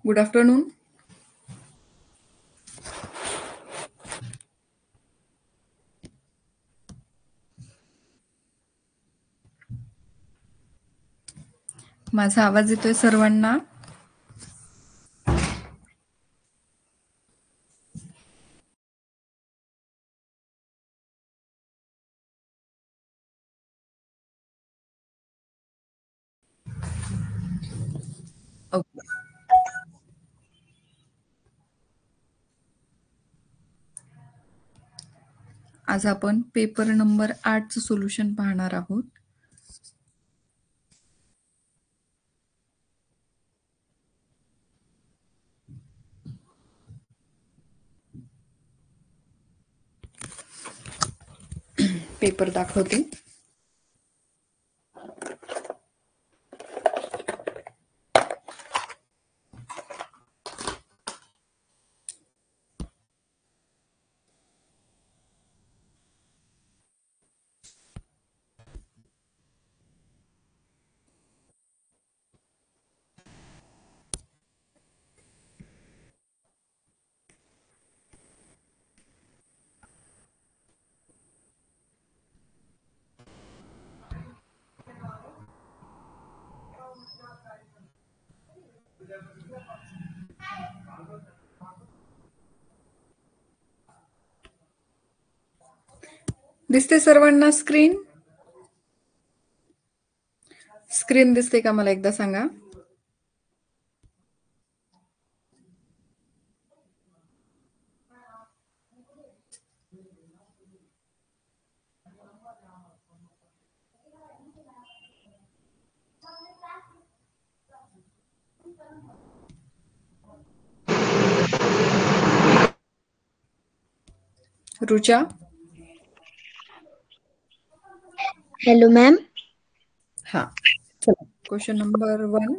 Good afternoon. माझा आवाज येतोय सर्वांना? ओके. आज आपण पेपर नंबर 8चं सोल्युशन पाहणार आहोत. पेपर दाखवते. दिसते सर्वांना स्क्रीन? स्क्रीन दिसते का मला एकदा सांगा? रुचा? Hello ma'am. हा, चला. Question number 1.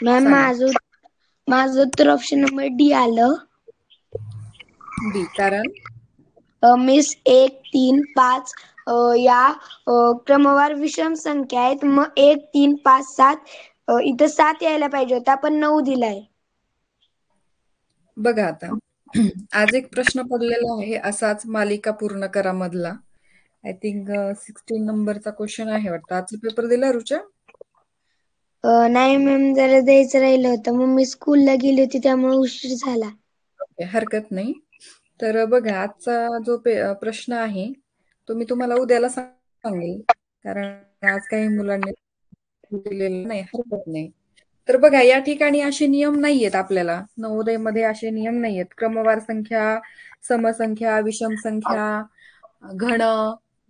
मॅम माझं तर ऑप्शन नंबर डी आलं. डी कारण? मिस 1, 3, 5 या क्रमवार विषम संख्या आहेत. मग 1, 3, 5, 7 इथं 7 यायला पाहिजे होता, पण 9 दिलाय. बघा आता, आज एक प्रश्न पडलेला आहे असाच मालिका पूर्ण करा मधला. आय थिंक 16 नंबरचा क्वेश्चन आहे वाटतं. आजचा पेपर दिला रुचा? नाही मॅम, जरा द्यायचं राहिलं होतं. मग मी स्कूलला गेली होती, त्यामुळे उशीर झाला. हरकत नाही. तर बघा, आजचा जो प्रश्न आहे तो मी तुम्हाला उद्याला सांगेल, कारण आज काही मुलांनी दिलेलं नाही. हरकत नाही. तर बघा, या ठिकाणी असे नियम नाहीयेत आपल्याला. नवोदयमध्ये असे नियम नाहीयेत. क्रमवार संख्या, समसंख्या, विषम संख्या, घन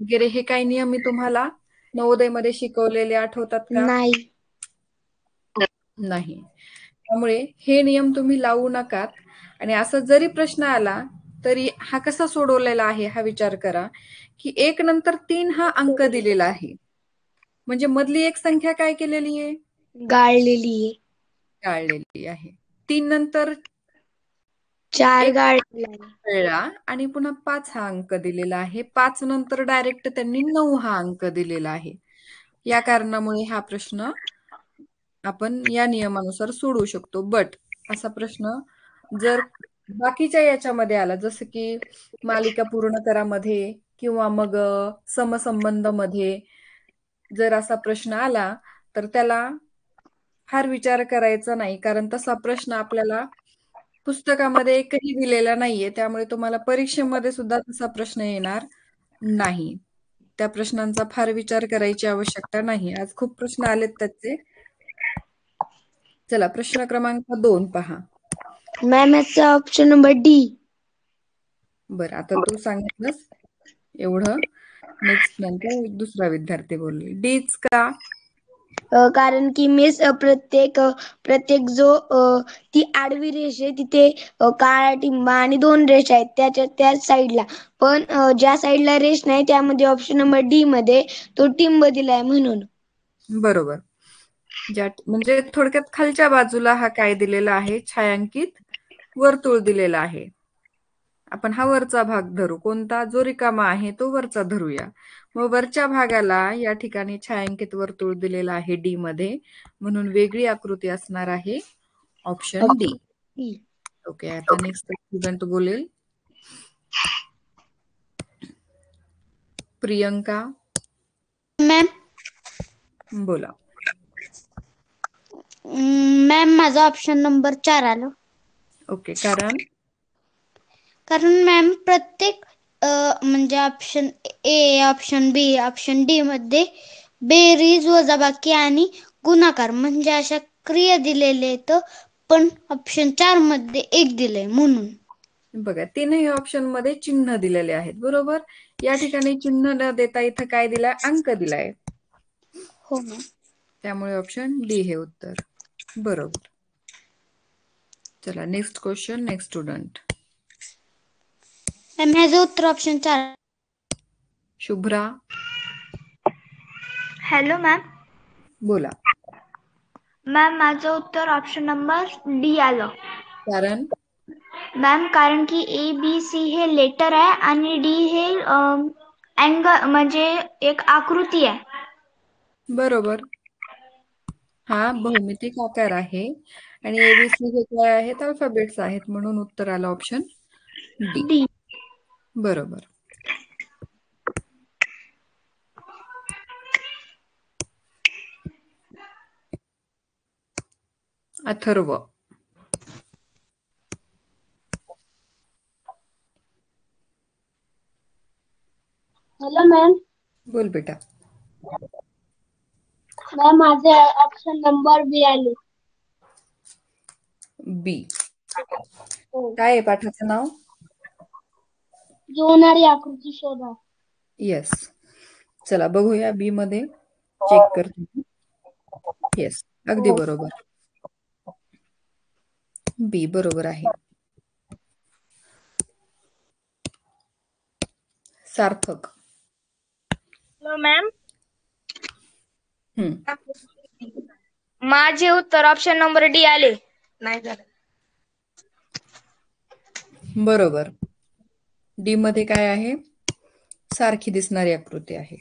वगैरे हे काही नियम मी तुम्हाला नवोदयमध्ये शिकवलेले आठवतात का? नाही. नाही. त्यामुळे हे नियम तुम्ही लावू नकात. आणि असं जरी प्रश्न आला तरी हा कसा सोडवलेला आहे हा विचार करा, की 1 नंतर 3 हा अंक दिलेला आहे. म्हणजे मधली एक संख्या काय केलेली आहे? गाळलेली आहे. 3 नंतर 4 एक गाळलेला कळला आणि पुन्हा 5 हा अंक दिलेला आहे. 5 नंतर डायरेक्ट त्यांनी 9 हा अंक दिलेला आहे. या कारणामुळे हा प्रश्न आपण या नियमानुसार सोडवू शकतो. बट असा प्रश्न जर बाकीच्या याच्यामध्ये आला, जसं की मालिका पूर्ण करामध्ये किंवा मग समसंबंध मध्ये जर असा प्रश्न आला तर त्याला फार विचार करायचा नाही, कारण तसा प्रश्न आपल्याला पुस्तकामध्ये एकही दिलेला नाहीये. त्यामुळे तुम्हाला परीक्षेमध्ये सुद्धा तसा प्रश्न येणार नाही. त्या प्रश्नांचा फार विचार करायची आवश्यकता नाही. आज खूप प्रश्न आलेत त्याचे. चला, प्रश्न क्रमांक 2 पहा. मॅम, याचा ऑप्शन नंबर डी. बरं, आता तू सांगितलंस एवढं. नेक्स्ट नंतर दुसरा विद्यार्थी बोलले. डीच का? कारण की मिस प्रत्येक जो ती आडवी रेष आहे तिथे काळा टिंबा आणि 2 रेष आहेत त्याच साईडला. पण ज्या साईडला रेष नाही त्यामध्ये ऑप्शन नंबर डी मध्ये तो टिंब दिलाय म्हणून. बरोबर. म्हणजे थोडक्यात खालच्या बाजूला हा काय दिलेला आहे? छायांकित वर्तुळ दिलेला आहे. आपण हा वरचा भाग धरू. कोणता? जो रिकामा आहे तो वरचा धरूया. मग वरच्या भागाला या ठिकाणी छायांकित वर्तुळ दिलेला आहे डी मध्ये, म्हणून वेगळी आकृती असणार आहे ऑप्शन डी. डी. ओके, आता नेक्स्ट स्टुडंट बोलेल. प्रियंका, मॅम बोला. मॅम माझा ऑप्शन नंबर 4 आलं. ओके, कारण मॅम प्रत्येक म्हणजे option A, option B, option D मध्ये बेरीज, वजाबाकी आणि गुणाकार म्हणजे अशा क्रिया दिलेले आहेत, पण ऑप्शन 4 मध्ये एक दिलंय म्हणून. बघा, तीनही ऑप्शन मध्ये चिन्ह दिलेले आहेत. बरोबर. या ठिकाणी चिन्ह न देता इथं काय दिलाय? अंक दिलाय. हो मॅम. त्यामुळे ऑप्शन डी हे उत्तर बरोबर. चला next question, next student. Ma'am ह्याचं उत्तर ऑप्शन 4. Shubhra, hello ma'am. बोला. मॅम माझं उत्तर ऑप्शन नंबर डी आलं. कारण मॅम कारण की ए बी सी हे लेटर आहे आणि डी हे अँगल म्हणजे एक आकृती आहे. बरोबर. हा भौमितिक आकार आहे आणि एबीसी हे काय आहेत? अल्फाबेट्स आहेत, म्हणून उत्तर आलं ऑप्शन डी. डी. बरोबर. Atharva, hello ma'am. बोल बेटा. मॅम माझे ऑप्शन नंबर बी आले. बी. हो. काय आहे पाठाचं नाव? जुळणारी आकृती शोधा. येस. चला बघूया बी मध्ये. चेक करते. येस, अगदी बरोबर. बी बरोबर आहे. सार्थक. Hello ma'am. हम्म. माझे उत्तर ऑप्शन नंबर डी आले. नाही झालं. बरोबर. डी मध्ये काय आहे? सारखी दिसणारी आकृती आहे.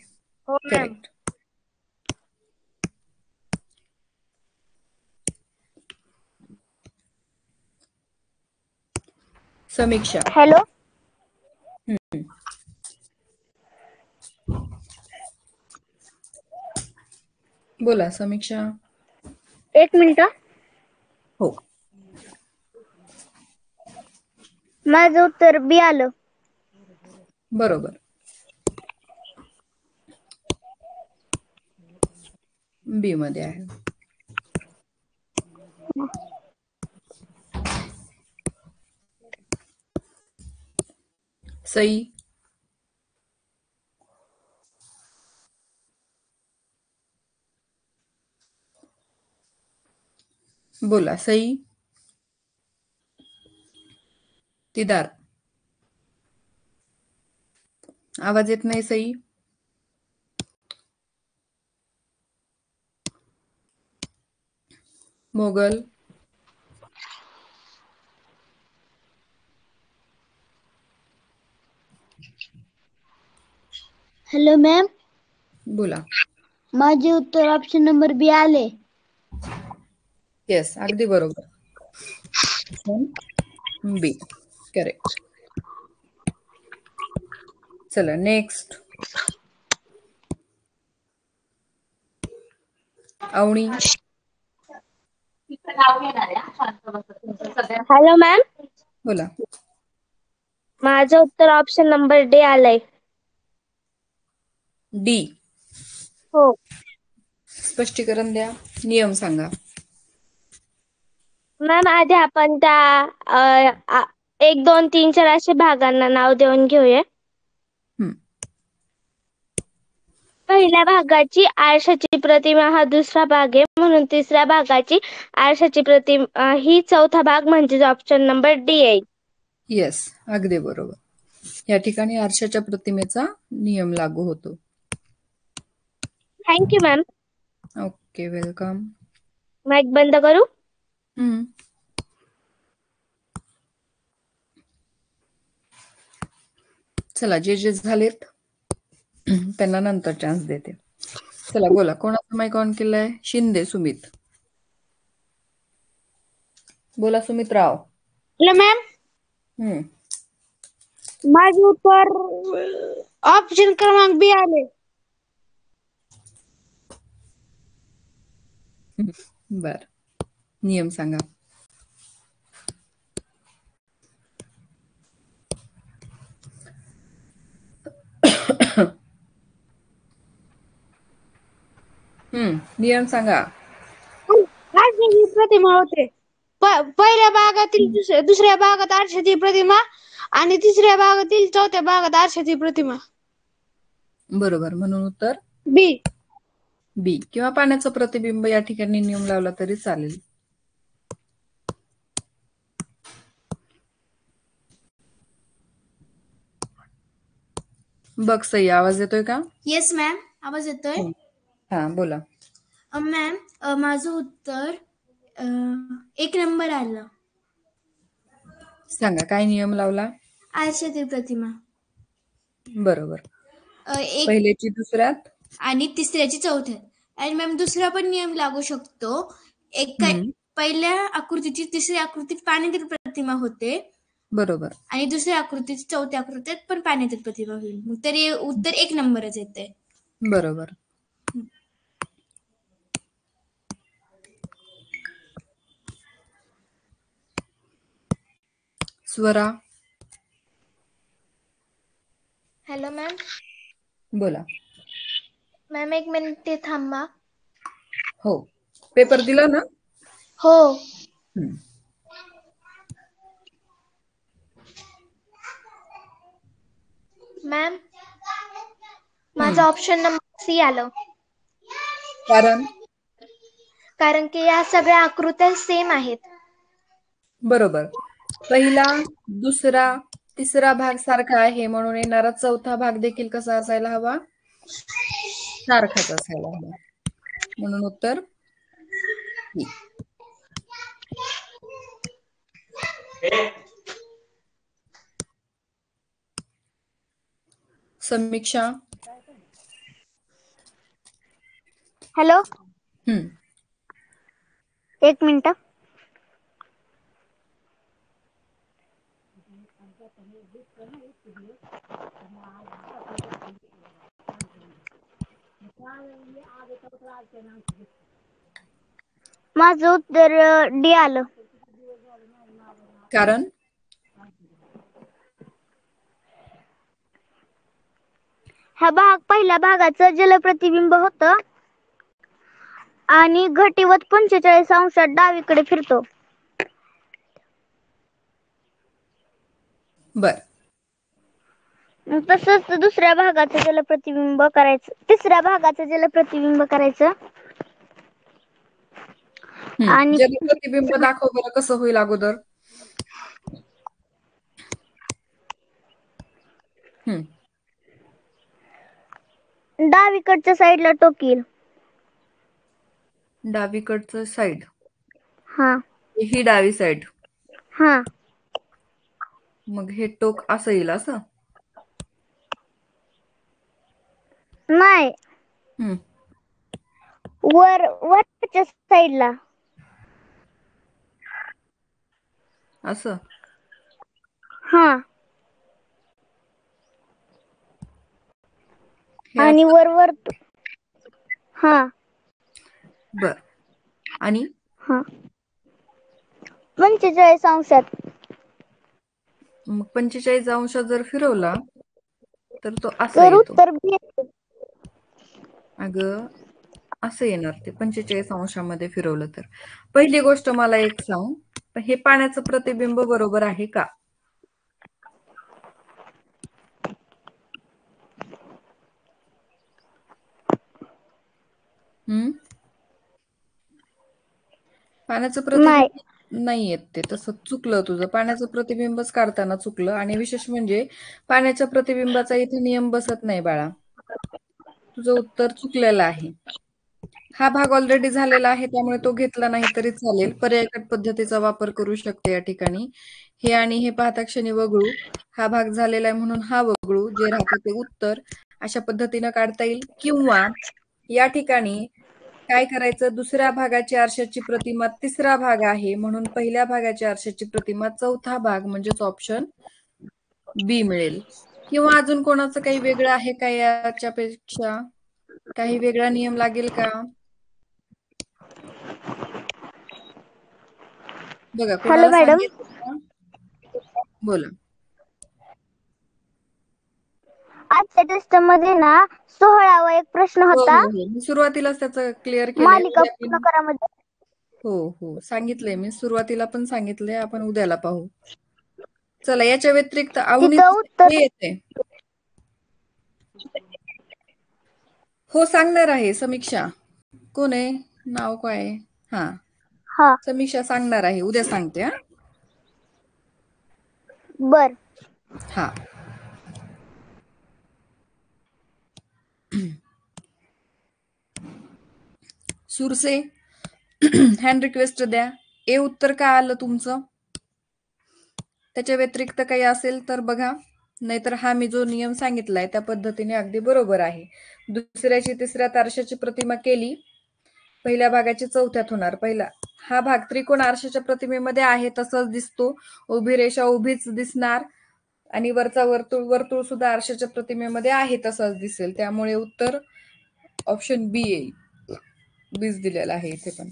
हो मॅम. करेक्ट. समीक्षा. हॅलो. बोला समीक्षा. एक मिनिट. हो. माझं उत्तर बी आलं. बरोबर. बी मध्ये आहे. सई. बोला सई. तिदार. आवाज येत नाही सई. मोगल. Hello ma'am. बोला. माझे उत्तर ऑप्शन नंबर बी आले. येस, अगदी बरोबर. बी. करेक्ट. चला नेक्स्ट. अवनी. Hello ma'am. बोला. माझं उत्तर ऑप्शन नंबर डी आलंय. डी. हो. स्पष्टीकरण द्या. नियम सांगा. मॅम आधी आपण त्या 1, 2, 3, 4 अशा भागांना नाव देऊन घेऊया. पहिल्या भागाची आरशाची प्रतिमा हा दुसरा भाग आहे, म्हणून तिसऱ्या भागाची आरशाची प्रतिमा ही चौथा भाग म्हणजे ऑप्शन नंबर डी आहे. येस, अगदी बरोबर. या ठिकाणी आरशाच्या प्रतिमेचा नियम लागू होतो. Thank you ma'am. Okay, welcome. Mike बंद करू. चला जे झालेत त्यांना नंतर चान्स देते. चला बोला. कोणाचा माईक ऑन केलाय? शिंदे सुमित. बोला सुमित्राव. हॅलो मॅम, हम्म. माझे उत्तर ऑप्शन क्रमांक बी आले. बर, नियम सांगा. नियम सांगा. आरशाची प्रतिमा होते. पहिल्या भागातील दुसऱ्या भागात आरशाची प्रतिमा आणि तिसऱ्या भागातील चौथ्या भागात आरशाची प्रतिमा. बरोबर, म्हणून उत्तर बी. बी. किंवा पाण्याचं प्रतिबिंब या ठिकाणी नियम लावला तरी चालेल. बघ सई, आवाज येतोय का? येस मॅम, आवाज येतोय. हा बोला. मॅम, माझं उत्तर 1 नंबर आलं. सांगा काय नियम लावला? आरशाची प्रतिमा. बरोबर. एक पहिल्याची दुसऱ्यात आणि तिसऱ्याची चौथ्यात. आणि मॅम दुसरा पण नियम लागू शकतो. पहिल्या आकृतीची तिसऱ्या आकृतीत पाण्यातील प्रतिमा होते. बरोबर. आणि दुसऱ्या आकृतीची चौथ्या आकृतीत पण पाण्यातील प्रतिमा होईल. मग तरी उत्तर 1 नंबरच येते. बरोबर. स्वरा. Hello ma'am. बोला. मॅम 1 मिनिट थांबा. हो, पेपर दिला ना? हो. मॅम, माझं ऑप्शन नंबर सी आलं. कारण की या सगळ्या आकृत्या सेम आहेत. बरोबर. पहिला, दुसरा, तिसरा भाग सारखा आहे म्हणून येणारा चौथा भाग देखील कसा असायला हवा? सारखाच असायला हवा. म्हणून उत्तर बी. समीक्षा. हॅलो. 1 मिनिट. माझं उत्तर डी आलं. कारण हा भाग पहिल्या भागाचं जलप्रतिबिंब होतं आणि घटीवत 45 अंशात डावीकडे फिरतो. बर. तसंच दुसऱ्या भागाचं जलप्रतिबिंब करायचं, तिसऱ्या भागाचं जलप्रतिबिंब करायचं. आणि जलप्रतिबिंब दाखव बरं कसं होईल अगोदर. डावीकडच्या साईडला टोकील. डावीकडचं साईड. हा. ही डावी साईड. हा. मग हे टोक असं येईल असं? नाही. वरच्या साईडला. असं? हा. आणि वर. हा. बर. आणि 45 अंशात. मग 45 अंशात जर फिरवला तर तो असा तर येतो. उत्तर बी येते. अगं असं येणार ते 45 अंशामध्ये फिरवलं तर. पहिली गोष्ट मला एक सांग, हे पाण्याचं प्रतिबिंब बरोबर आहे का? पाण्याचं प्रतिबिंब नाही येत ते, तसं चुकलं तुझं. पाण्याचं प्रतिबिंबच काढताना चुकलं. आणि विशेष म्हणजे पाण्याच्या प्रतिबिंबाचा इथे नियम बसत नाही बाळा. तुझं उत्तर चुकलेलं आहे. हा भाग ऑलरेडी झालेला आहे त्यामुळे तो घेतला नाही तरी चालेल. पर्यायी पद्धतीचा वापर करू शकते या ठिकाणी. हे आणि हे पाहता क्षणी वगळू. हा भाग झालेला आहे म्हणून हा वगळू. जे राहतं ते उत्तर. अशा पद्धतीनं काढता येईल. किंवा या ठिकाणी काय करायचं, दुसऱ्या भागाची आरशाची प्रतिमा तिसरा भाग आहे म्हणून पहिल्या भागाची आरशाची प्रतिमा चौथा भाग म्हणजेच ऑप्शन बी मिळेल. किंवा अजून कोणाचं काही वेगळं आहे का याच्यापेक्षा? काही वेगळा नियम लागेल का? बघा हॅलो कोणाला मॅडम. सांगायचं का? बोला. आजच्या टेस्ट मध्ये ना 16वा एक प्रश्न हो होता हो हो मी सुरुवातीलाच त्याचं क्लिअर केलंय. मालिका उद्या पूर्ण करा मध्ये. हो हो सांगितलंय मी सुरुवातीला पण सांगितलंय, आपण उद्याला पाहू. चला याच्या व्यतिरिक्त अवनीत तिथं उत्तर हे येते. हो सांगणार आहे समीक्षा. कोण आहे, नाव काय आहे? हा हा समीक्षा सांगणार आहे, उद्या सांगते. हा बर. हा सुरसे हँड रिक्वेस्ट द्या. ए उत्तर काय आलं तुमचं? त्याच्या व्यतिरिक्त काही असेल तर बघा, नाहीतर हा मी जो नियम सांगितलाय त्या पद्धतीने अगदी बरोबर आहे. दुसऱ्याची तिसऱ्या आरशाची प्रतिमा केली, पहिल्या भागाची चौथ्यात होणार. पहिला हा भाग त्रिकोण आरशाच्या प्रतिमेमध्ये आहे तसंच दिसतो, उभी रेषा उभीच दिसणार आणि वरचा वर्तुळ सुद्धा आरशाच्या प्रतिमेमध्ये आहे तसंच दिसेल. त्यामुळे उत्तर ऑप्शन बी येईल. बीच दिलेला आहे इथे पण.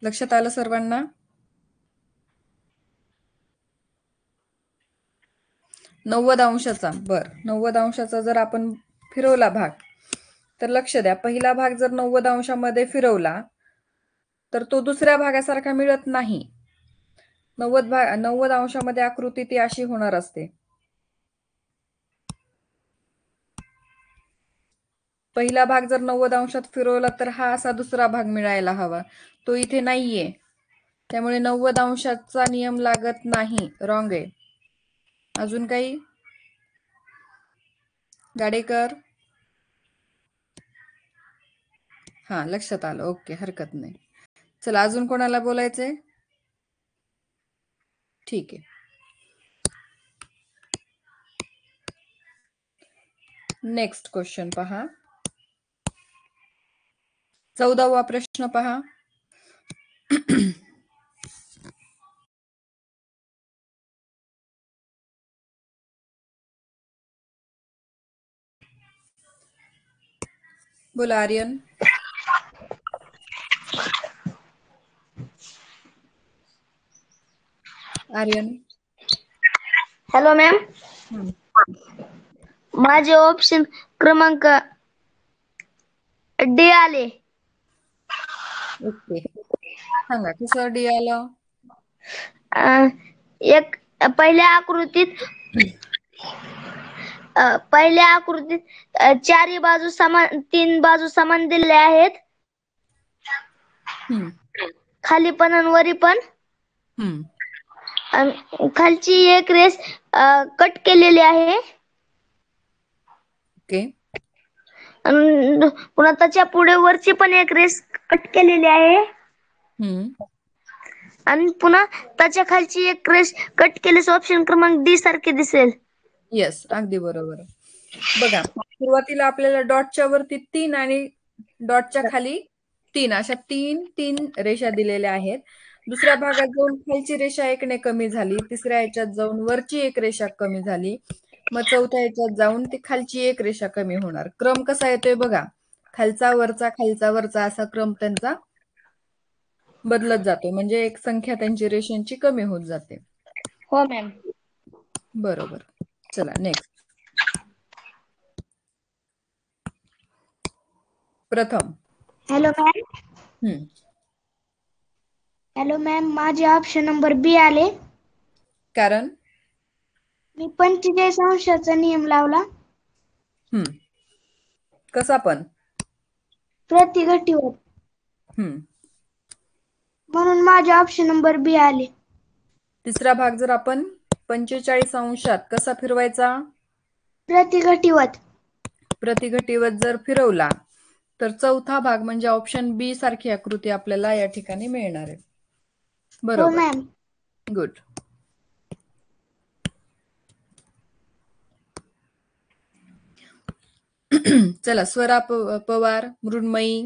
लक्षात आलं सर्वांना? 90 अंशाचा. बर 90 अंशाचा जर आपण फिरवला भाग, तर लक्ष द्या, पहिला भाग जर 90 अंशामध्ये फिरवला तर तो दुसऱ्या भागासारखा मिळत नाही. 90 अंशामध्ये आकृती ती अशी होणार असते. पहिला भाग जर 90 अंशात फिरवला तर हा असा दुसरा भाग मिळायला हवा, तो इथे नाहीये. त्यामुळे 90 अंशाचा नियम लागत नाही, रॉंग आहे. अजून काही? गाडेकर? हा लक्षात आलं, ओके हरकत नाही. चला अजून कोणाला बोलायचंय? ठीक आहे. नेक्स्ट क्वेश्चन पहा. 14वा प्रश्न पहा. बोला आर्यन. आर्यन. Hello ma'am. हम्म. माझे ऑप्शन क्रमांक डी आले. ओके सांगा कसं डी आलं? एक पहिल्या आकृतीत चारही बाजू समान, 3 बाजू समान दिलेल्या आहेत. खाली पण आणि वरी पण. खालची एक रेस कट केलेली आहे. ओके. पुन्हा त्याच्या पुढे वरची पण एक रेस कट केलेली आहे. आणि पुन्हा त्याच्या खालची एक रेस कट केल्यास ऑप्शन क्रमांक डी सारखे दिसेल. येस अगदी बरोबर. बघा सुरुवातीला आपल्याला डॉटच्या वरती 3 आणि डॉटच्या खाली 3 अशा 3 रेषा दिलेल्या आहेत. दुसऱ्या भागात जाऊन खालची रेषा 1 ने कमी झाली, तिसऱ्या ह्याच्यात जाऊन वरची एक रेषा कमी झाली, मग चौथ्या ह्याच्यात जाऊन ती खालची एक रेषा कमी होणार. क्रम कसा येतोय बघा, खालचा वरचा असा क्रम त्यांचा बदलत जातो, म्हणजे एक संख्या त्यांची रेषांची कमी होत जाते. हो मॅम. बरोबर. चला नेक्स्ट. प्रथम. Hello ma'am. हॅलो मॅम, माझे ऑप्शन नंबर बी आले. कारण मी 45 अंशाचा नियम लावला. कसा पण? प्रतिघटीवर. म्हणून माझे ऑप्शन नंबर बी आले. तिसरा भाग जर आपण 45 अंशात कसा फिरवायचा? प्रतिघटीवत. प्रतिघटीवत जर फिरवला तर चौथा भाग म्हणजे ऑप्शन बी सारखी आकृती आपल्याला या ठिकाणी मिळणार आहे. हो बरोबर. मॅम. गुड. चला, स्वरा पवार, मृण्मयी,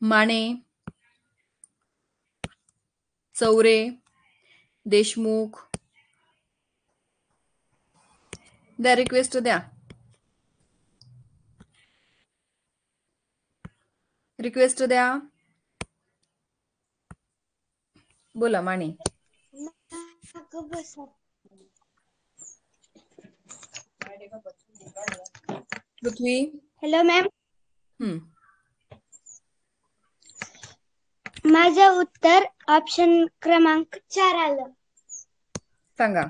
माने, चौरे, देशमुख, द्या रिक्वेस्ट द्या. रिक्वेस्ट द्या. बोला माने. पृथ्वी. Hello ma'am. माझं उत्तर ऑप्शन क्रमांक 4 आलं. सांगा.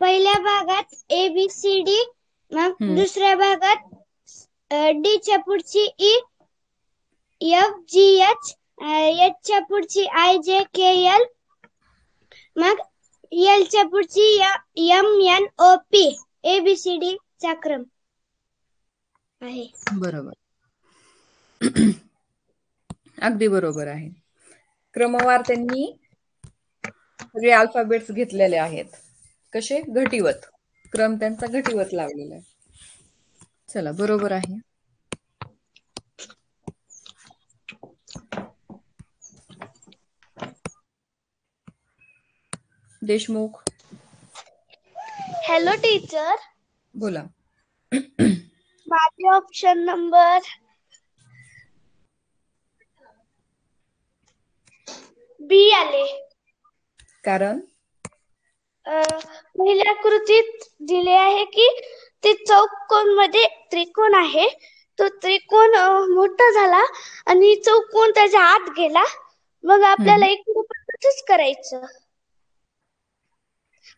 पहिल्या भागात ABCD, मग दुसऱ्या भागात D च्या पुढची E, FGH, H च्या पुढची IJKL, मग L च्या पुढची MNOP. ABCD चा क्रम आहे. बरोबर. अगदी बरोबर आहे. क्रमवार त्यांनी सगळे अल्फाबेट्स घेतलेले आहेत. कसे? घटीवत. क्रम त्यांचा घटीवत लावलेला आहे. चला, बरोबर आहे. देशमुख. Hello teacher. बोला. माझे ऑप्शन नंबर बी आले. कारण? पहिल्या आकृतीत दिले आहे की ते चौकोन मध्ये त्रिकोण आहे. तो त्रिकोण मोठा झाला आणि चौकोन त्याच्या आत गेला. मग आपल्याला इकडे पण तसंच करायचं.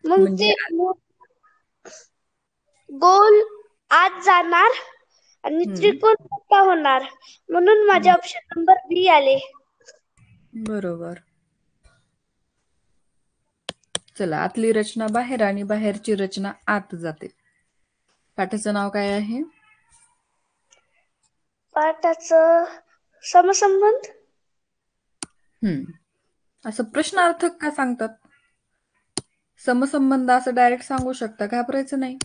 मग म्हणजे ते गोल आत जाणार आणि त्रिकोण मोठा होणार. म्हणून माझे ऑप्शन नंबर बी आले. बरोबर. चला, आतली रचना बाहेर आणि बाहेरची रचना आत जाते. पाठाचं नाव काय आहे? पाठाचं समसंबंध. असं प्रश्नार्थक का सांगतात? समसंबंध असं डायरेक्ट सांगू शकता, घाबरायचं नाही.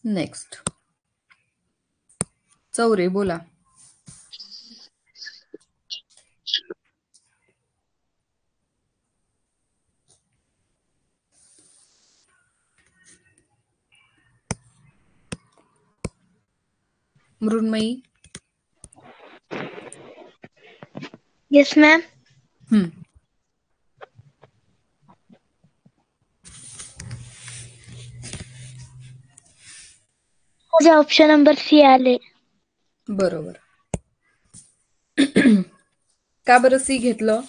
नेक्स्ट. चौरे, बोला. मृण्मयी. Yes ma'am. माझे ऑप्शन नंबर सी आले. बरोबर. का बरं सी घेतलं?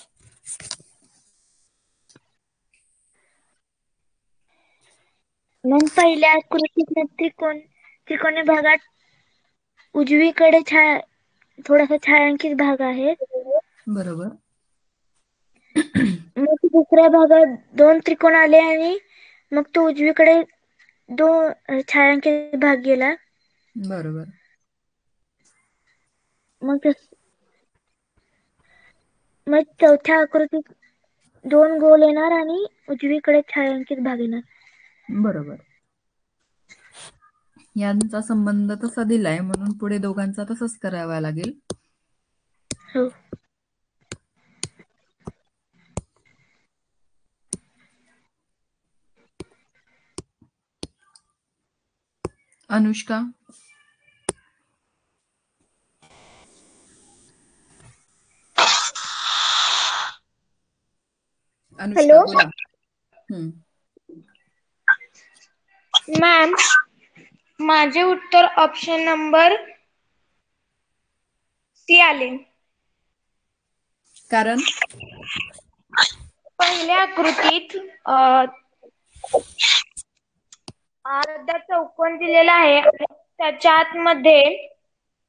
मग पहिल्या आकृतीत त्रिकोणी भागात उजवीकडे थोडासा छायांकित भाग आहे. बरोबर. मग दुसऱ्या भागात 2 त्रिकोण आले आणि मग तो उजवीकडे 2 छायांकित भाग गेला. बरोबर. मग चौथ्या आकृतीत 2 गोल येणार आणि उजवीकडे छायांकित भाग येणार. बरोबर. यांचा संबंध तसा दिलाय म्हणून पुढे दोघांचा तसंच करावा लागेल. हो. अनुष्का. अनुष्का, बोला. मॅम, माझे उत्तर ऑप्शन नंबर सी आले. कारण? पहिल्या आकृतीत अर्धा चौकोन दिलेला आहे. त्याच्या आतमध्ये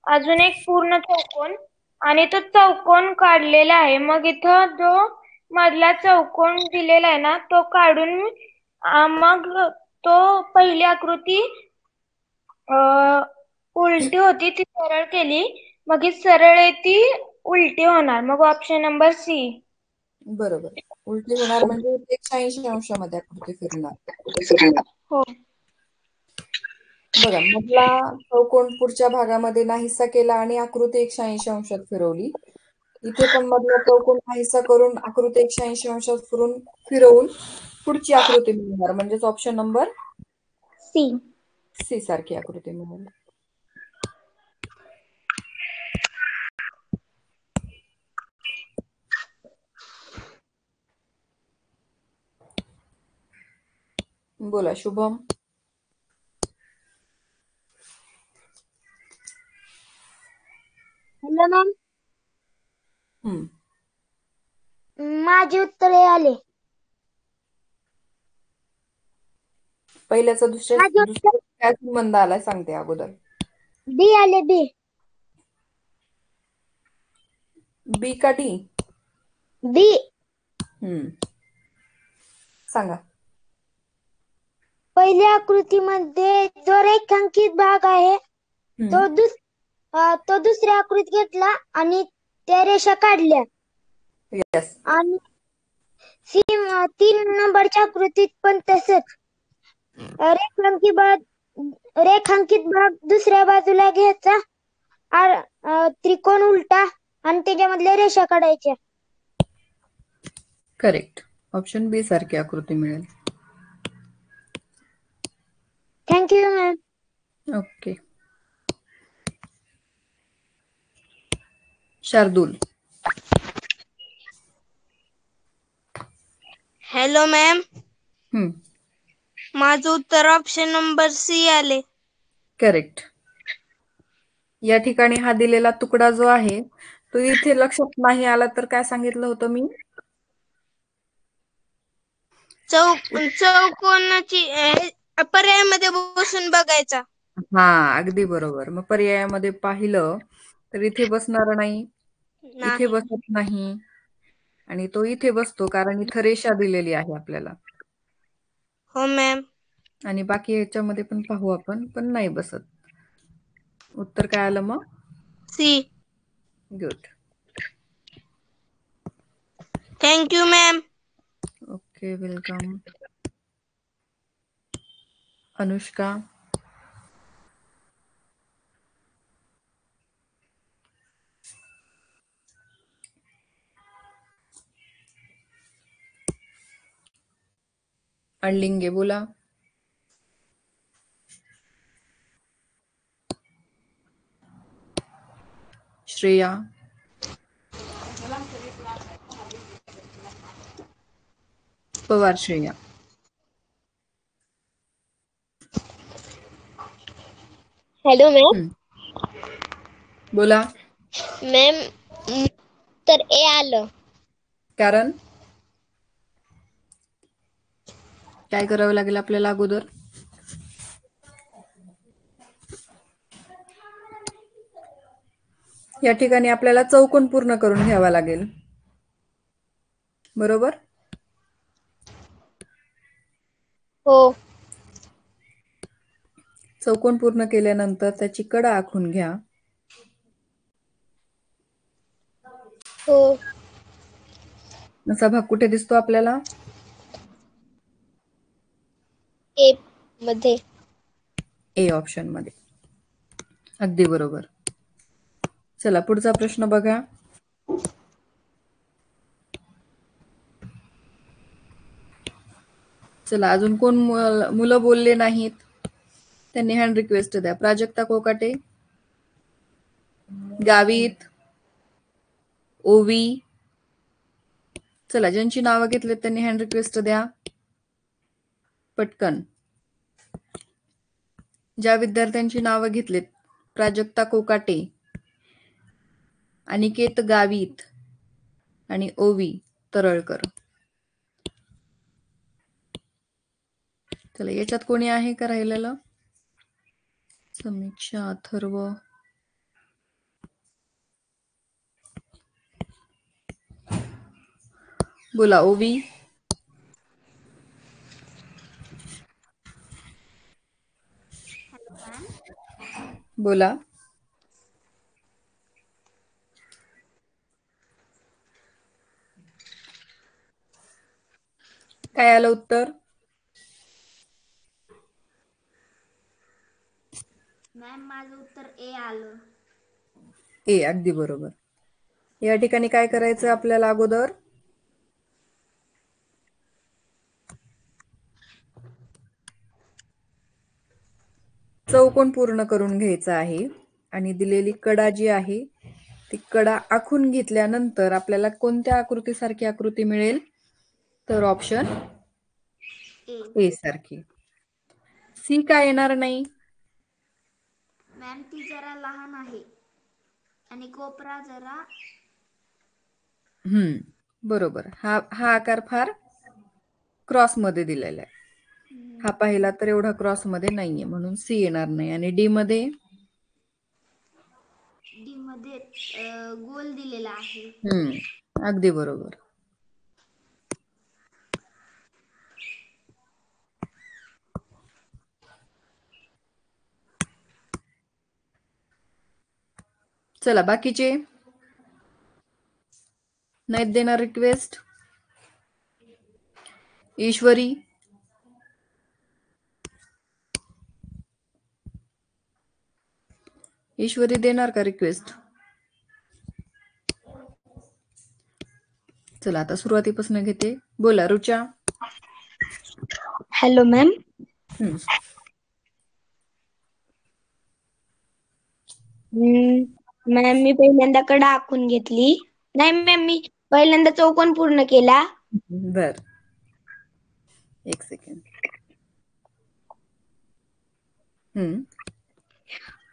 अजून एक पूर्ण चौकोन आणि तो चौकोन काढलेला आहे. मग इथं जो मधला चौकोन दिलेला आहे ना, तो काढून मग तो पहिली आकृती उलटी होती ती सरळ केली. मग ही सरळ आहे ती उलटी होणार. मग ऑप्शन नंबर सी. बरोबर. उलटी होणार म्हणजे 180 अंशामध्ये आकृती फिरणार. हो. बघा, मधला चौकोन पुढच्या भागामध्ये नाहीसा केला आणि आकृती 180 अंशात फिरवली. इथे पण मधला चौकोन नाहीसा करून आकृती 180 अंशात फिरवून पुढची आकृती मिळणार. म्हणजेच ऑप्शन नंबर सी. सी सारखी आकृती मिळेल. बोला शुभम. हॅलो मॅम, हम्म. माझी उत्तरे आले. पहिल्याचा माझी दुसऱ्या काय संबंध आलाय सांगते अगोदर. बी आले, बी. बी का डी? बी. सांगा. पहिल्या आकृतीमध्ये जो रेखांकित भाग आहे तो दुसऱ्या आकृतीत घेतला आणि त्या रेषा काढल्या. येस. आणि 3 नंबरच्या आकृतीत पण तसंच रेखांकित भाग दुसऱ्या बाजूला घ्यायचा, त्रिकोण उलटा आणि त्याच्यामधल्या रेषा काढायच्या. करेक्ट. ऑप्शन बी सारखी आकृती मिळेल. Thank you ma'am. Okay. Shardul. Hello ma'am, हम्म. माझं उत्तर ऑप्शन नंबर सी आले. करेक्ट. या ठिकाणी हा दिलेला तुकडा जो आहे तो इथे लक्षात नाही आला तर काय सांगितलं होतं मी? चौकोनाची पर्यायामध्ये बसून बघायचा. हा, अगदी बरोबर. मग पर्यायामध्ये पाहिलं तर इथे बसणार नाही, इथे बसत नाही आणि तो इथे बसतो कारण इथं रेषा दिलेली आहे आपल्याला. हो मॅम. आणि बाकी याच्यामध्ये पण पाहू आपण, पण नाही बसत. उत्तर काय आलं मग? C. Good. Thank you ma'am. Okay, welcome. Anushka. Alalinge बोला. श्रेया. पवार श्रेया. Hello ma'am. बोला. मॅम, तर ए आलं. कारण काय करावं लागेल आपल्याला अगोदर? या ठिकाणी आपल्याला चौकोन पूर्ण करून घ्यावा लागेल. बरोबर? हो. चौकोन पूर्ण केल्यानंतर त्याची कडा आखून घ्या. हो. असा भाग कुठे दिसतो आपल्याला? ए मध्ये. ए ऑप्शन मध्ये. अगदी बरोबर. चला पुढचा प्रश्न बघा. चला, अजून कोण मुलं बोलले नाहीत त्यांनी हँड रिक्वेस्ट द्या. प्राजक्ता कोकाटे, गावित, ओवी. चला, ज्यांची नावं घेतलेत त्यांनी हँड रिक्वेस्ट द्या पटकन. ज्या विद्यार्थ्यांची नावं घेतलेत, प्राजक्ता कोकाटे, अनिकेत गावित आणि ओवी तरळकर. चला, याच्यात कोणी आहे का राहिलेलं? समीक्षा, अथर्व. बोला ओवी. बोला. काय आलं उत्तर? मॅम माझं उत्तर ए आलं. ए, अगदी बरोबर. या ठिकाणी काय करायचं आपल्याला अगोदर? चौकोन पूर्ण करून घ्यायचा आहे आणि दिलेली कडा जी आहे ती कडा आखून घेतल्यानंतर आपल्याला कोणत्या आकृतीसारखी आकृती मिळेल? तर ऑप्शन ए सारखी. सी का येणार नाही? मॅम ती जरा लहान आहे आणि कोपरा जरा बरोबर. हा आकार फार क्रॉस मध्ये दिलेला आहे. हा पाहिला तर एवढा क्रॉस मध्ये नाहीये म्हणून सी येणार नाही. आणि डी मध्ये गोल दिलेला आहे. अगदी बरोबर. चला बाकीचे नाहीत देणार रिक्वेस्ट? ईश्वरी, ईश्वरी देणार का रिक्वेस्ट? चला आता सुरुवातीपासून घेते. बोला रुचा. Hello ma'am. मॅम मी पहिल्यांदा कडा आखून घेतली. नाही मॅम, मी पहिल्यांदा चौकोन पूर्ण केला. बर, एक सेकंड.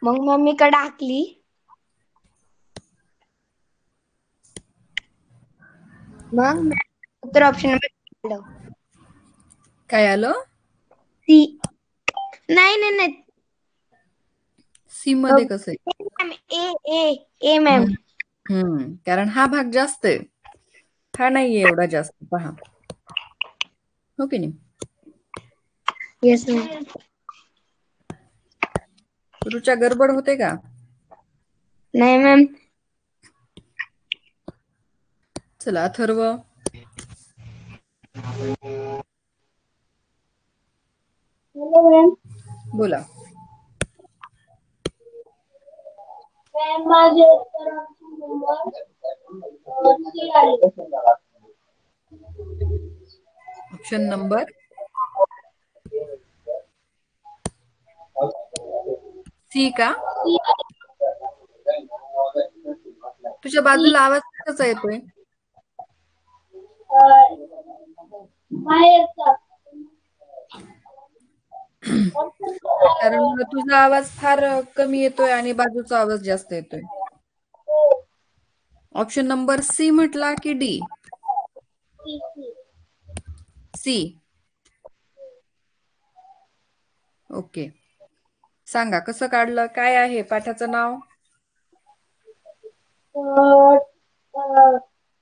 मग मम्मी कडा आखली. मग उत्तर ऑप्शन आलं. काय आलं? सी. नाही सी मध्ये कसं आहे? ए मॅम. कारण हा भाग जास्त आहे, हा नाहीये एवढा जास्त. पहा, हो की नाही? Yes ma'am. रुचा गडबड होते का? नाही मॅम. चला अथर्व. बोला. ऑप्शन नंबर सी का? तुझ्या बाजूला आवाज कसा येतोय? कारण तुझा आवाज फार कमी येतोय आणि बाजूचा आवाज जास्त येतोय. ऑप्शन नंबर सी म्हटला की डी? सी. ओके, सांगा कसं काढलं? काय आहे पाठाचं नाव?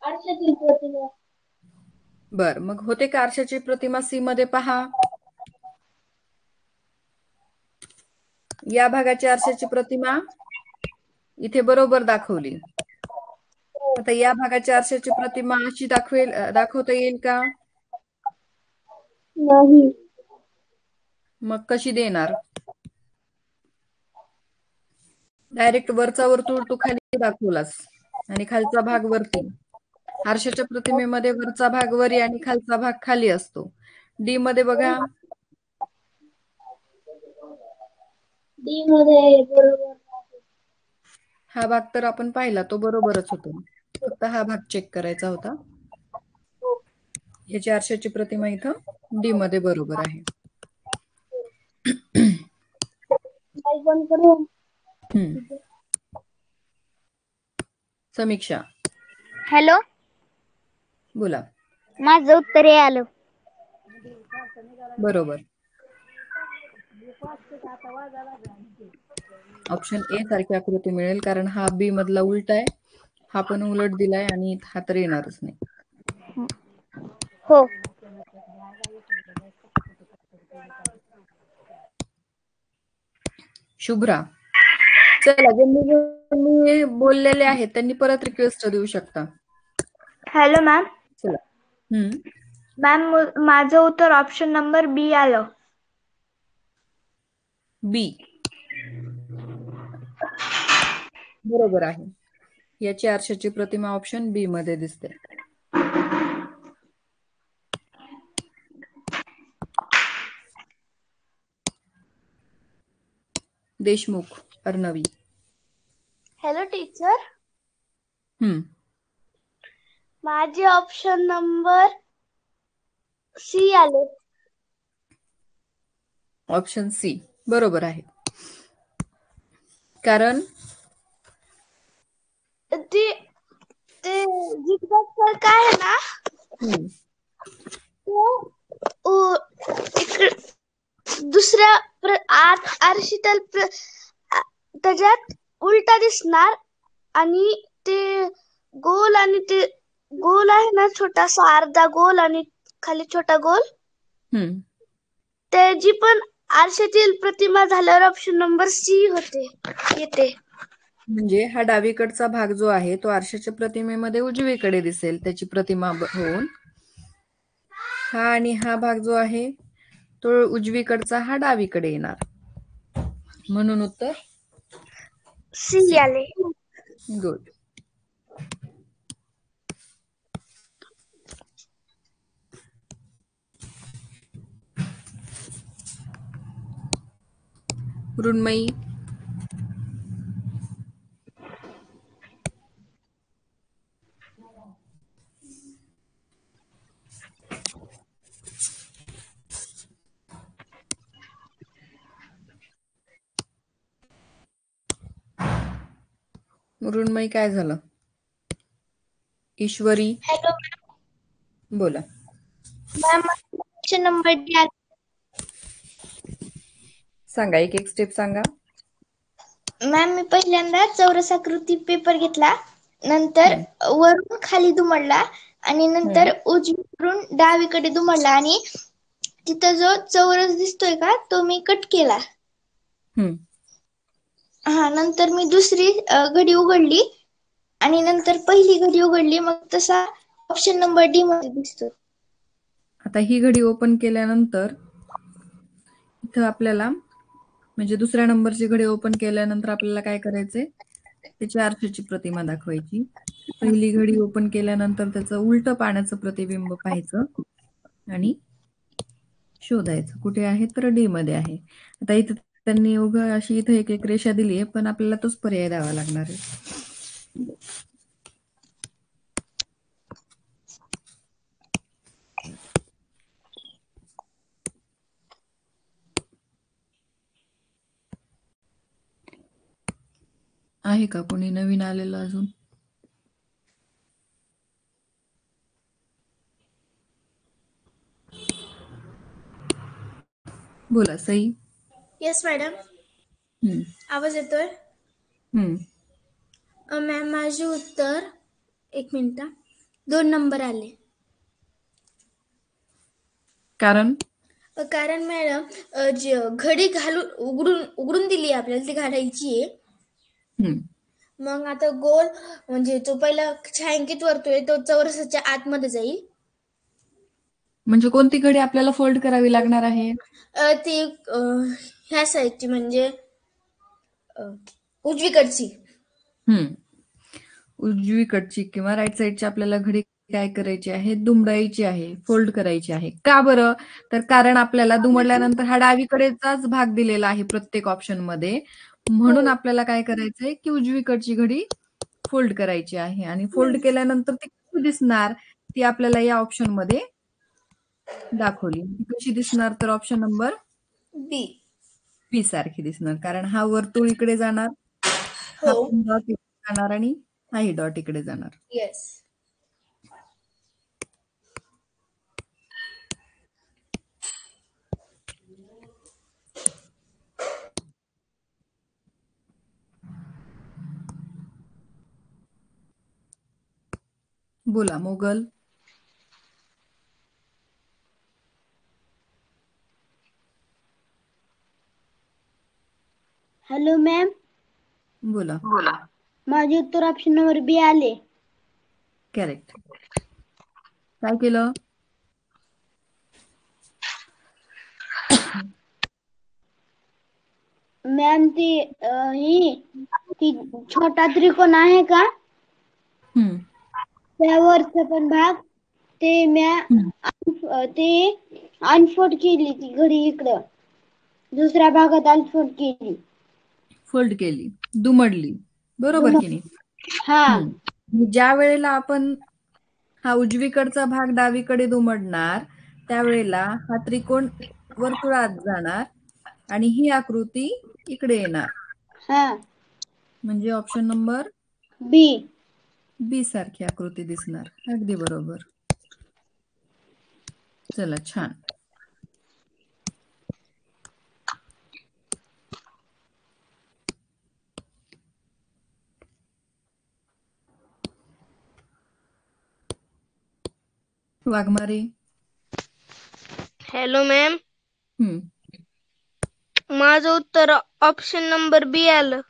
आरशातील प्रतिमा. बर, मग होते का आरशाची प्रतिमा सी मध्ये? पहा, या भागाची आरशाची प्रतिमा इथे बरोबर दाखवली. आता या भागाची आरशाची प्रतिमा अशी दाखवता येईल का? नाही. मग कशी देणार? डायरेक्ट वरचा वर्तुळ तू खाली दाखवलास आणि खालचा भाग वरती. आरशाच्या प्रतिमेमध्ये वरचा भाग वरी आणि खालचा भाग खाली असतो. डी मध्ये बघा, डी मध्ये बरोबर. हा भाग तर आपण पाहिला, तो बरोबरच होतो. फक्त हा भाग चेक करायचा होता. याची आरशाची प्रतिमा इथं डी मध्ये बरोबर आहे. समीक्षा. हॅलो, बोला. माझं उत्तर ए आलं. बरोबर. ऑप्शन ए सारखी आकृती मिळेल, कारण हा बी मधला उलटा आहे, हा पण उलट दिलाय आणि हा तर येणारच नाही. हो. शुभ्रा. चला, ज्यांनी बोललेले आहेत त्यांनी परत रिक्वेस्ट देऊ शकता. Hello ma'am. चला. मॅम माझं उत्तर ऑप्शन नंबर बी आलं. बी बरोबर आहे. याची आरशाची प्रतिमा ऑप्शन बी मध्ये दिसते. देशमुख अर्णवी. हॅलो टीचर, माझे ऑप्शन नंबर सी आले. ऑप्शन सी बरोबर आहे. कारण ते जिज्ञासा काय आहे ना, दुसऱ्या आरशीतल त्याच्यात उलटा दिसणार आणि ते गोल आणि ते गोल आहे ना, छोटासा अर्धा गोल आणि खाली छोटा गोल, त्याची पण आरशातील प्रतिमा झाल्यावर ऑप्शन नंबर सी येते. म्हणजे हा डावीकडचा भाग जो आहे तो आरशाच्या प्रतिमेमध्ये उजवीकडे दिसेल त्याची प्रतिमा होऊन. हा आणि हा भाग जो आहे तो उजवीकडचा हा डावीकडे येणार. म्हणून उत्तर सी आले. गुड. मृण्मयी. मृण्मयी काय झालं? ईश्वरी हॅलो बोला. मॅम, ऑप्शन नंबर डी आले. सांगा, एक एक स्टेप सांगा. मॅम, मी पहिल्यांदा चौरस आकृती पेपर घेतला, नंतर वरून खाली दुमडला आणि नंतर उजवीकडून डावीकडे दुमडला आणि तिथं जो चौरस दिसतोय का तो मी कट केला. नंतर मी दुसरी घडी उघडली आणि नंतर पहिली घडी उघडली, मग तसा ऑप्शन नंबर डी मध्ये दिसतो. आता ही घडी ओपन केल्यानंतर इथं आपल्याला म्हणजे दुसऱ्या नंबरची घडी ओपन केल्यानंतर आपल्याला काय करायचंय, त्याची आरशाची प्रतिमा दाखवायची. पहिली घडी ओपन केल्यानंतर त्याचं उलट पाण्याचं प्रतिबिंब पाहायचं आणि शोधायचं कुठे आहे, तर डी मध्ये आहे. आता इथं त्यांनी अशी इथं एक एक रेषा दिली आहे, पण आपल्याला तोच पर्याय द्यावा लागणार आहे. आहे का कोणी नवीन आलेलं अजून? बोला सई. येस मॅडम, आवाज येतोय? मॅम, माझे उत्तर 1 मिनिट 2 नंबर आले. कारण मॅडम घडी उघडून दिली आपल्याला, ती घालायची आहे. मग आता गोल म्हणजे तो पहिला छायांकित वर्तुळ आहे तो चौरसाच्या आतमध्ये जाईल. म्हणजे कोणती घडी आपल्याला फोल्ड करावी लागणार आहे? ती ह्या साईडची म्हणजे उजवीकडची. उजवीकडची किंवा राईट साईडची आपल्याला घडी काय करायची आहे, दुमडायची आहे, फोल्ड करायची आहे. का बरं? तर कारण आपल्याला दुमडल्यानंतर हा डावीकडेचाच भाग दिलेला आहे प्रत्येक ऑप्शन मध्ये, म्हणून आपल्याला काय करायचंय की उजवीकडची घडी फोल्ड करायची आहे. आणि फोल्ड केल्यानंतर ती कशी दिसणार ती आपल्याला या ऑप्शन मध्ये दाखवली. कशी दिसणार? तर ऑप्शन नंबर बी सारखी दिसणार. कारण हा वर्तुळ इकडे जाणार, हा डॉट इकडे जाणार आणि हाही डॉट इकडे जाणार. येस. बोला मोगल. Hello ma'am. बोला. माझे उत्तर ऑप्शन नंबर बी आले. करेक्ट. काय केलं? मॅम ती छोटा त्रिकोण आहे का हम्म त्यावरचा पण भाग ते अनफोल्ड केली ती घडी इकडं दुसऱ्या भागात अनफोल्ड केली. फोल्ड केली, दुमडली, बरोबर की नाही? हा ज्या वेळेला आपण हा उजवीकडचा भाग डावीकडे दुमडणार त्यावेळेला हा त्रिकोण वर्तुळात जाणार आणि ही आकृती इकडे येणार. हा म्हणजे ऑप्शन नंबर बी बी सारखी आकृती दिसणार. अगदी बरोबर. चला, छान. वाघमारे. हॅलो मॅम, हम्म माझं उत्तर ऑप्शन नंबर बी आलं.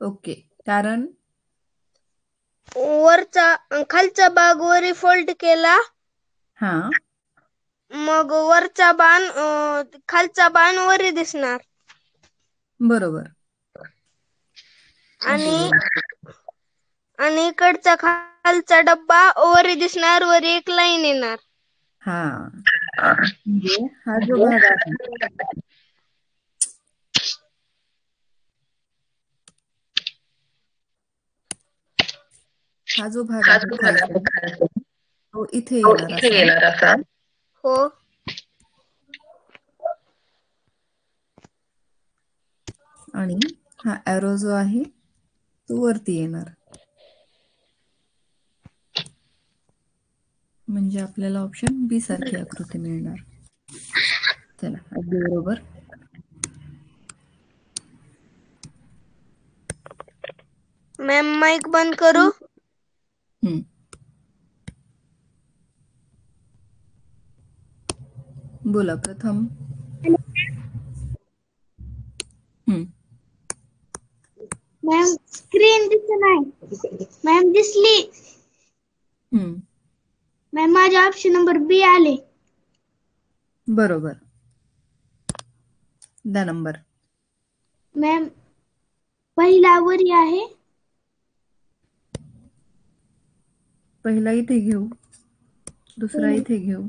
ओके. कारण खालचा भाग वरी फोल्ड केला, हा मग खालचा बाण वरी दिसणार. बरोबर. अगदी आणि बरोबर. आणि इकडचा खालचा डब्बा वरी दिसणार, वरी एक लाईन येणार. हा म्हणजे हा जो भाग आहे हा जो भाग आहे खालचा तो इथे येणार असा. हो. आणि हा एरो जो आहे तो वरती येणार. म्हणजे आपल्याला ऑप्शन बी सारखी आकृती मिळणार. चला, अगदी बरोबर. मॅम माईक बंद करू? बोला प्रथम. मॅम स्क्रीन दिसत नाही. मॅम दिसली. मॅम माझे ऑप्शन नंबर बी आले. बरोबर. The number. मॅम पहिला वरी आहे. पहिला इथे घेऊ, दुसरा इथे घेऊ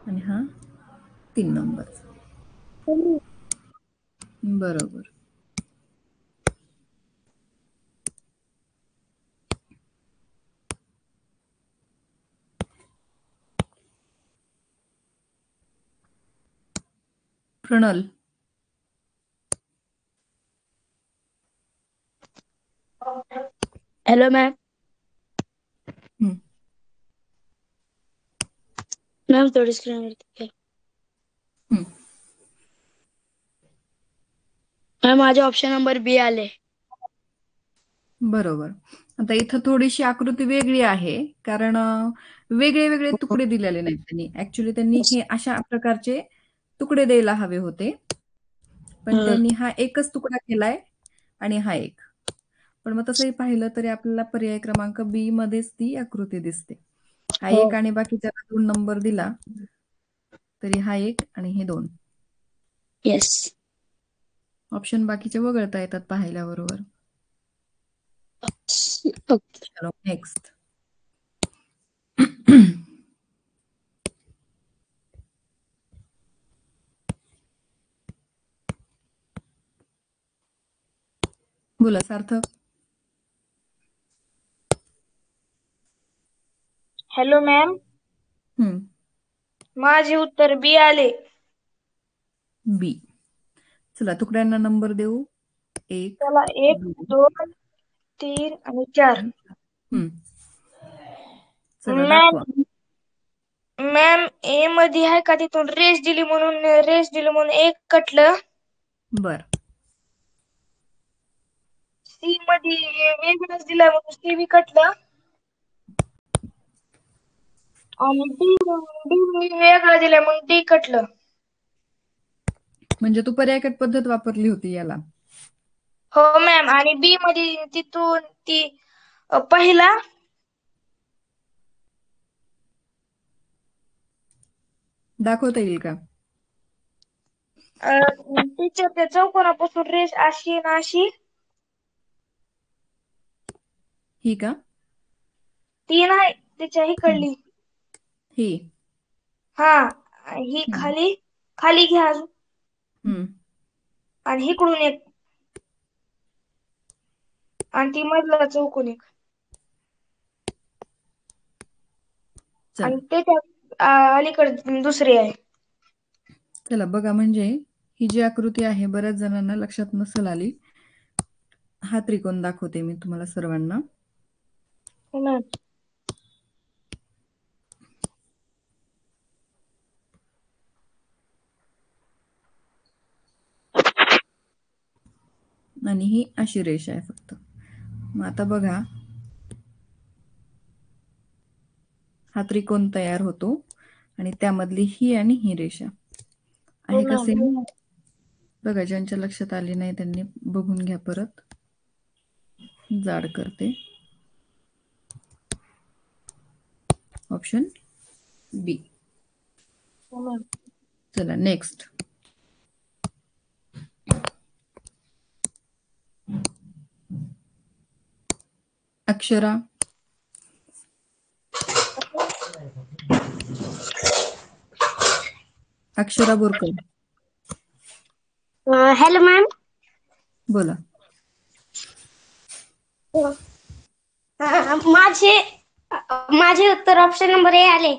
आणि हा 3 नंबर. बरोबर. प्रणाल. Hello ma'am. मॅम थोडी स्क्रीन मॅम माझे ऑप्शन नंबर बी आले. बरोबर. आता इथं थोडीशी आकृती वेगळी आहे कारण वेगळे वेगळे तुकडे दिलेले नाहीत त्यांनी. ऍक्च्युली त्यांनी हे अशा प्रकारचे तुकडे द्यायला हवे होते, पण त्यांनी हा एकच तुकडा केलाय आणि हा एक. पण मग तसंही पाहिलं तरी आपल्याला पर्याय क्रमांक बी मध्येच ती आकृती दिसते. हा एक आणि बाकीच्याला 2 नंबर दिला तरी हा 1 आणि हे 2. येस. ऑप्शन बाकीचे वगळता येतात पाहिल्याबरोबर. चलो नेक्स्ट. बोला सार्थक. हॅलो मॅम, माझे उत्तर बी आले. बी. चला तुकड्यांना नंबर देऊ. 1, चला 1, 2, 3 आणि 4. चला दाखवा. मॅम ए मध्ये आहे का तिथून रेष दिली म्हणून 1 कटलं. बर. सी मध्ये वेगळंच दिलं म्हणून सी बी कटलं. आणि डी वेगळं दिलं म्हणून डी कटलं. म्हणजे तू पर्यायकट पद्धत वापरली होती याला. हो मॅम. आणि बी मध्ये तिथून ती पहिला दाखवता येईल का? टीचर त्या चौकोनापासून रेष अशी ना अशी ही का? तीन आहे त्याच्या इकडली. ही. हा ही खाली खाली घ्या अजून आणि इकडून एक आणि ती मधला चौकोन एक आणि त्याच्या अलीकडे दुसरी आहे. चला बघा, म्हणजे ही जी आकृती आहे बऱ्याच जणांना लक्षात नसेल आली. हा त्रिकोण दाखवते मी तुम्हाला सर्वांना. आणि ही अशी रेषा आहे फक्त. मग आता बघा, हा त्रिकोण तयार होतो आणि त्यामधली ही आणि ही रेषा आहे का सेम? बघा, ज्यांच्या लक्षात आली नाही त्यांनी बघून घ्या परत. जाड करते. ऑप्शन बी. चला next. Akshara. Akshara Borkar. Hello ma'am. बोला. माझे उत्तर ऑप्शन नंबर ए आले.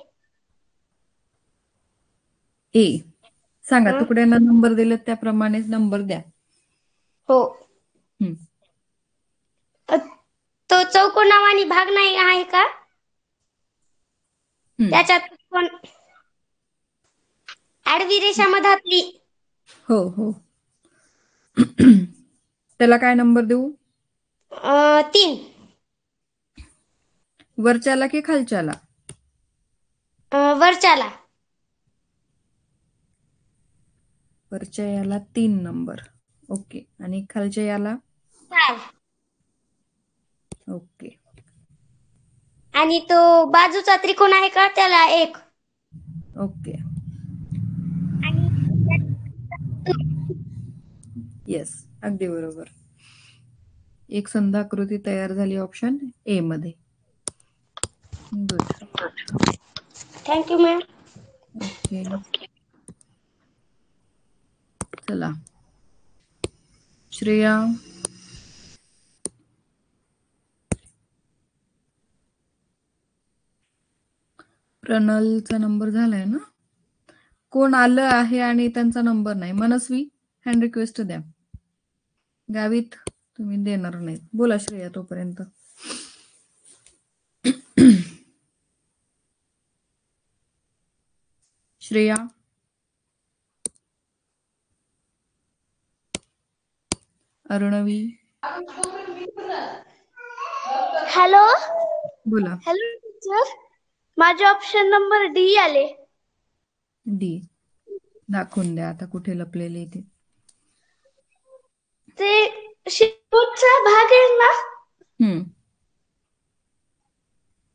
ए. सांगा, तुकड्यांना नंबर दिले त्याप्रमाणे नंबर द्या. हो. तो चौकोनावानी भाग नाही आहे का? त्याच्यात पण आडवी रेषा मधातली. हो हो. त्याला काय नंबर देऊ? 3. वरच्याला की खालच्याला? वरच्याला. वरच्या याला 3 नंबर. ओके. आणि खालच्या याला 4. ओके. आणि तो बाजूचा त्रिकोण आहे का, त्याला 1. ओके. येस, अगदी बरोबर. एक संध आकृती तयार झाली ऑप्शन ए मध्ये. गुड. Thank you ma'am. ओके. चला श्रेया. प्रणालचा नंबर झालाय ना? कोण आलं आहे आणि त्यांचा नंबर नाही? मनस्वी, हँड रिक्वेस्ट द्या. गावित, तुम्ही देणार नाहीत. बोला श्रेया तोपर्यंत. श्रेया. अरुणवी. हॅलो. बोला. हॅलो टीचर, माझे ऑप्शन नंबर डी आले. डी. दाखवून द्या आता कुठे लपलेले ते. ते शेवटचा भाग आहे ना,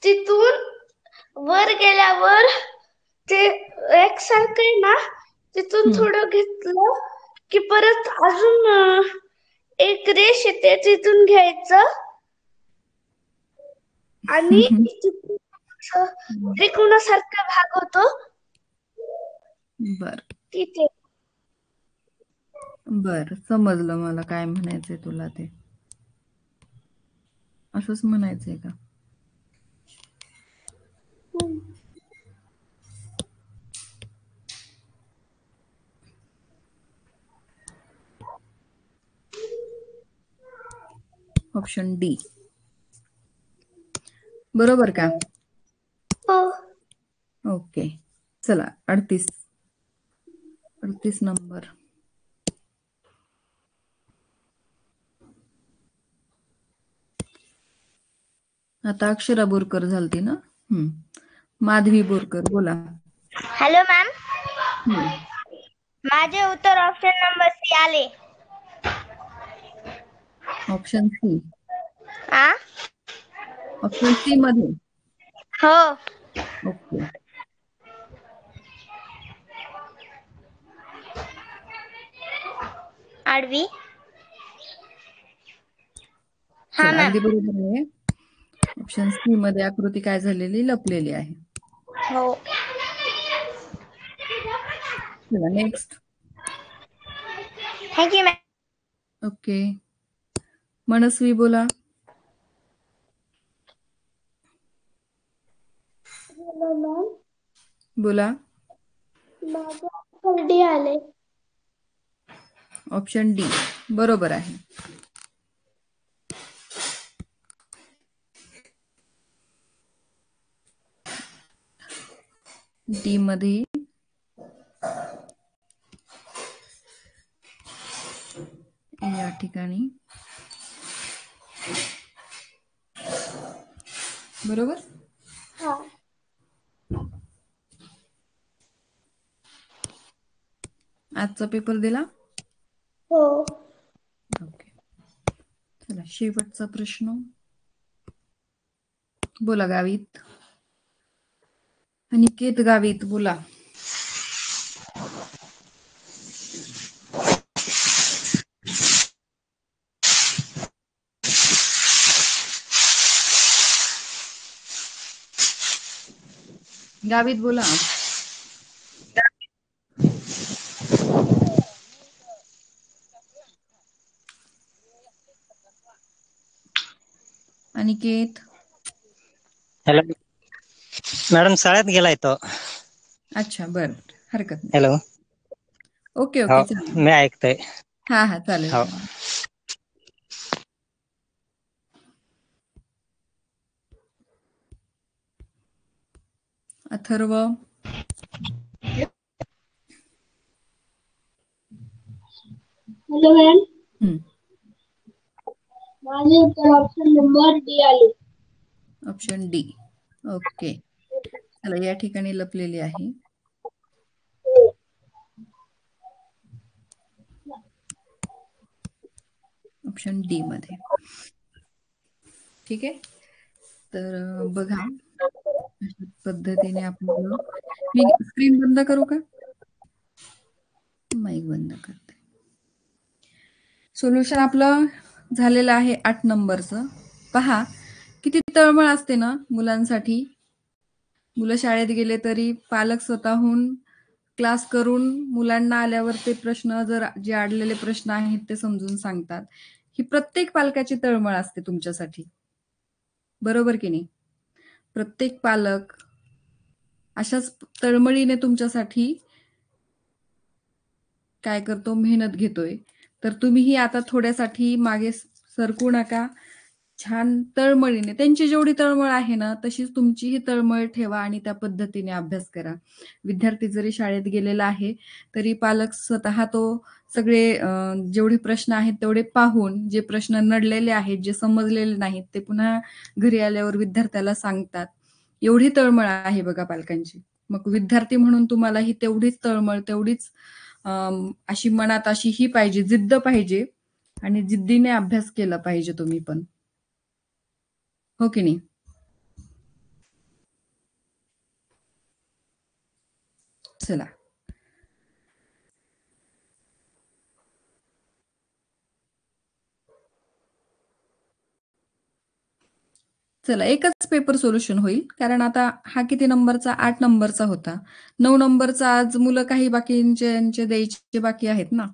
तिथून वर गेल्यावर ते एक सारखं आहे ना, तिथून थोडं घेतलं की परत अजून एक रेष येते, तिथून घ्यायचं आणि त्रिकोणासारखा भाग होतो बर. तिथे. बर, समजलं मला काय म्हणायचंय तुला. ते असंच म्हणायचंय का? ऑप्शन डी बरोबर का? हो. ओके. चला 38 नंबर. आता अक्षरा बोरकर झालती ना? माधवी बोरकर, बोला. Hello ma'am. माझे उत्तर ऑप्शन नंबर सी आले. Option C. ऑप्शन सी मध्ये? हो. ओके. आडवी. चला, अगदी बरोबर आहे. ऑप्शन सी मध्ये आकृती काय झालेली, लपलेली आहे. हो. चला नेक्स्ट. Thank you ma'am. ओके, मनस्वी बोला. बोला. डी आले. ऑप्शन डी बरोबर आहे. डी मध्ये या ठिकाणी बरोबर. आजचा पेपर दिला. हो. ओके, चला शेवटचा प्रश्न. बोला गावित. अनिकेत गावित बोला. गावित बोला. अनिकेत. हॅलो मॅडम, शाळेत गेलाय तो. अच्छा, बर, हरकत नाही. हॅलो. ओके हो, ओके, चालेल. मी ऐकतोय. हा हा, चालेल हो. चालेल. अथर्व. Hello ma'am. माझे उत्तर ऑप्शन नंबर डी आले. Option D. ओके, चला या ठिकाणी लपलेली आहे. ऑप्शन डी मध्ये. ठीक आहे, तर बघा अशा पद्धतीने आपल्याला. मी स्क्रीन बंद करू का? माईक बंद करते. सोल्युशन आपलं झालेलं आहे 8 नंबरचं. पहा किती तळमळ असते ना मुलांसाठी. मुलं शाळेत गेले तरी पालक स्वतःहून क्लास करून मुलांना आल्यावर ते प्रश्न, जर जे अडलेले प्रश्न आहेत ते समजून सांगतात. ही प्रत्येक पालकाची तळमळ असते तुमच्यासाठी, बरोबर की नाही? प्रत्येक पालक अशाच तळमळीने तुमच्यासाठी काय करतो, मेहनत घेतोय. तर तुम्हीही आता थोड्यासाठी मागे सरकू नका. छान तळमळीने, त्यांची जेवढी तळमळ आहे ना तशीच तुमचीही तळमळ ठेवा आणि त्या पद्धतीने अभ्यास करा. विद्यार्थी जरी शाळेत गेलेला आहे तरी पालक स्वतः तो सगळे जेवढे प्रश्न आहेत तेवढे पाहून, जे प्रश्न नडलेले आहेत, जे समजलेले नाहीत ते पुन्हा घरी आल्यावर विद्यार्थ्याला सांगतात. एवढी तळमळ आहे बघा पालकांची. मग विद्यार्थी म्हणून तुम्हाला ही तेवढीच तळमळ, तेवढीच अशी मनात अशी ही पाहिजे, जिद्द पाहिजे आणि जिद्दीने अभ्यास केला पाहिजे तुम्ही पण, हो की नाही? चला चला एकच पेपर सोल्युशन होईल, कारण आता हा किती नंबरचा, 8 नंबरचा होता. 9 नंबरचा आज मुलं काही बाकींचे द्यायचे बाकी आहेत ना.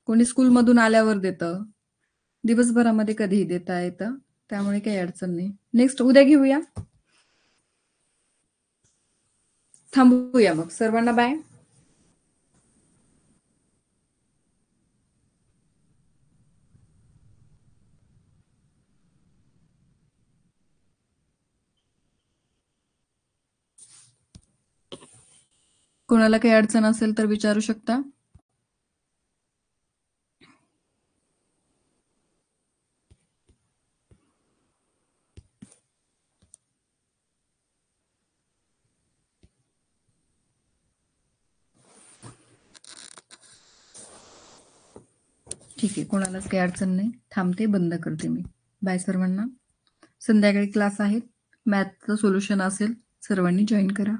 कोणी स्कूलमधून आल्यावर देतं, दिवसभरामध्ये कधीही देता येतं, त्यामुळे काही अडचण नाही. नेक्स्ट उद्या घेऊया. थांबूया मग. सर्वांना बाय. कोणाला काही अडचण असेल तर विचारू शकता. ठीक आहे, कोणालाच काही अडचण नाही. थांबते, बंद करते मी. बाय सर्वांना. संध्याकाळी क्लास आहेत, मॅथचं सोल्युशन असेल, सर्वांनी जॉईन करा.